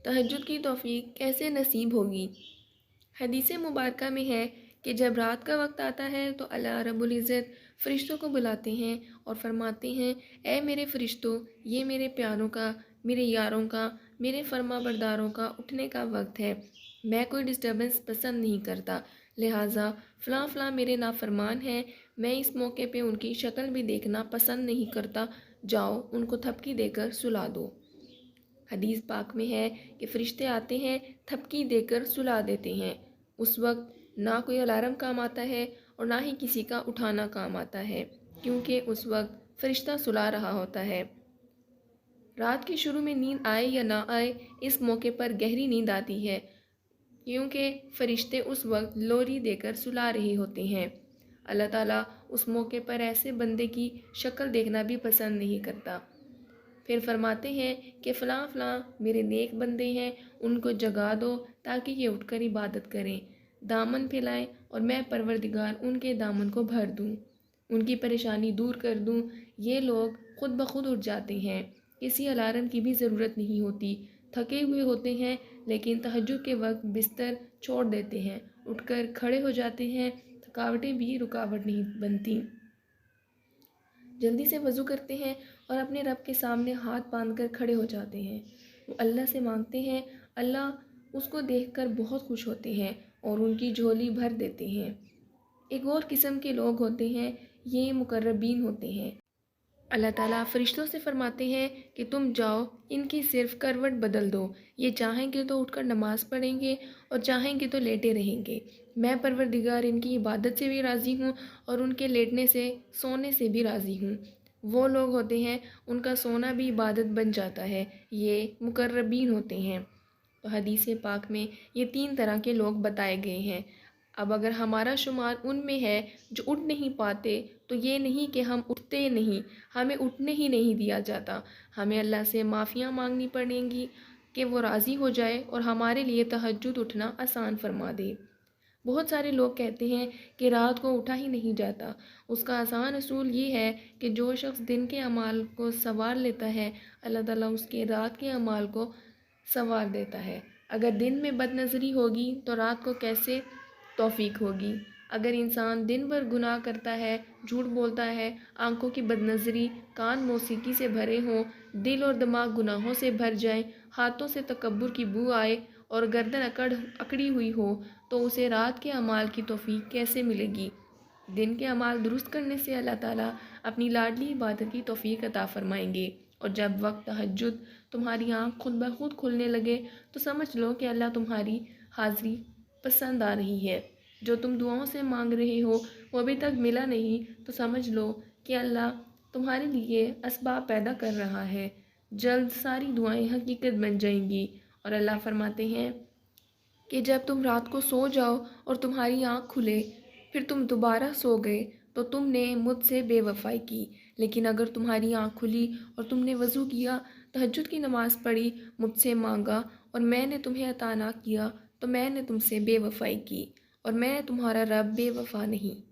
تہجد کی توفیق کیسے نصیب ہوگی؟ حدیث مبارکہ میں ہے کہ جب رات کا وقت آتا ہے تو اللہ رب العزت فرشتوں کو بلاتے ہیں اور فرماتے ہیں، اے میرے فرشتوں، یہ میرے پیاروں کا، میرے یاروں کا، میرے فرما برداروں کا اٹھنے کا وقت ہے۔ میں کوئی ڈسٹربنس پسند نہیں کرتا، لہٰذا فلاں فلاں میرے نافرمان ہیں، میں اس موقع پہ ان کی شکل بھی دیکھنا پسند نہیں کرتا، جاؤ ان کو تھپکی دے کر سلا دو۔ حدیث پاک میں ہے کہ فرشتے آتے ہیں، تھپکی دے کر سلا دیتے ہیں۔ اس وقت نہ کوئی الارم کام آتا ہے اور نہ ہی کسی کا اٹھانا کام آتا ہے، کیونکہ اس وقت فرشتہ سلا رہا ہوتا ہے۔ رات کے شروع میں نیند آئے یا نہ آئے، اس موقع پر گہری نیند آتی ہے، کیونکہ فرشتے اس وقت لوری دے کر سلا رہے ہوتے ہیں۔ اللہ تعالیٰ اس موقع پر ایسے بندے کی شکل دیکھنا بھی پسند نہیں کرتا۔ پھر فرماتے ہیں کہ فلاں فلاں میرے نیک بندے ہیں، ان کو جگا دو تاکہ یہ اٹھ کر عبادت کریں، دامن پھیلائیں اور میں پروردگار ان کے دامن کو بھر دوں، ان کی پریشانی دور کر دوں۔ یہ لوگ خود بخود اٹھ جاتے ہیں، کسی الارم کی بھی ضرورت نہیں ہوتی، تھکے ہوئے ہوتے ہیں لیکن تہجد کے وقت بستر چھوڑ دیتے ہیں، اٹھ کر کھڑے ہو جاتے ہیں، تھکاوٹیں بھی رکاوٹ نہیں بنتی، جلدی سے وضو کرتے ہیں اور اپنے رب کے سامنے ہاتھ باندھ کر کھڑے ہو جاتے ہیں۔ وہ اللہ سے مانگتے ہیں، اللہ اس کو دیکھ کر بہت خوش ہوتے ہیں اور ان کی جھولی بھر دیتے ہیں۔ ایک اور قسم کے لوگ ہوتے ہیں، یہ مقربین ہوتے ہیں۔ اللہ تعالیٰ فرشتوں سے فرماتے ہیں کہ تم جاؤ ان کی صرف کروٹ بدل دو، یہ چاہیں گے تو اٹھ کر نماز پڑھیں گے اور چاہیں گے تو لیٹے رہیں گے، میں پروردگار ان کی عبادت سے بھی راضی ہوں اور ان کے لیٹنے سے سونے سے بھی راضی ہوں۔ وہ لوگ ہوتے ہیں ان کا سونا بھی عبادت بن جاتا ہے، یہ مقربین ہوتے ہیں۔ تو حدیث پاک میں یہ 3 طرح کے لوگ بتائے گئے ہیں۔ اب اگر ہمارا شمار ان میں ہے جو اٹھ نہیں پاتے، تو یہ نہیں کہ ہم اٹھتے نہیں، ہمیں اٹھنے ہی نہیں دیا جاتا، ہمیں اللہ سے معافیاں مانگنی پڑیں گی کہ وہ راضی ہو جائے اور ہمارے لیے تہجد اٹھنا آسان فرما دے۔ بہت سارے لوگ کہتے ہیں کہ رات کو اٹھا ہی نہیں جاتا۔ اس کا آسان اصول یہ ہے کہ جو شخص دن کے اعمال کو سنوار لیتا ہے، اللہ تعالیٰ اس کے رات کے اعمال کو سنوار دیتا ہے۔ اگر دن میں بد نظری ہوگی تو رات کو کیسے توفیق ہوگی؟ اگر انسان دن بھر گناہ کرتا ہے، جھوٹ بولتا ہے، آنکھوں کی بد نظری، کان موسیقی سے بھرے ہوں، دل اور دماغ گناہوں سے بھر جائیں، ہاتھوں سے تکبر کی بو آئے اور گردن اکڑی ہوئی ہو، تو اسے رات کے اعمال کی توفیق کیسے ملے گی؟ دن کے اعمال درست کرنے سے اللہ تعالیٰ اپنی لاڈلی عبادت کی توفیق عطا فرمائیں گے، اور جب وقت تہجد تمہاری آنکھ خود بخود کھلنے لگے تو سمجھ لو کہ اللہ تمہاری حاضری پسند آ رہی ہے۔ جو تم دعاؤں سے مانگ رہے ہو وہ ابھی تک ملا نہیں، تو سمجھ لو کہ اللہ تمہارے لیے اسباب پیدا کر رہا ہے، جلد ساری دعائیں حقیقت بن جائیں گی۔ اور اللہ فرماتے ہیں کہ جب تم رات کو سو جاؤ اور تمہاری آنکھ کھلے، پھر تم دوبارہ سو گئے تو تم نے مجھ سے بے وفائی کی، لیکن اگر تمہاری آنکھ کھلی اور تم نے وضو کیا، تہجد کی نماز پڑھی، مجھ سے مانگا اور میں نے تمہیں عطا نہ کیا، تو میں نے تم سے بے وفائی کی، اور میں تمہارا رب بے وفا نہیں۔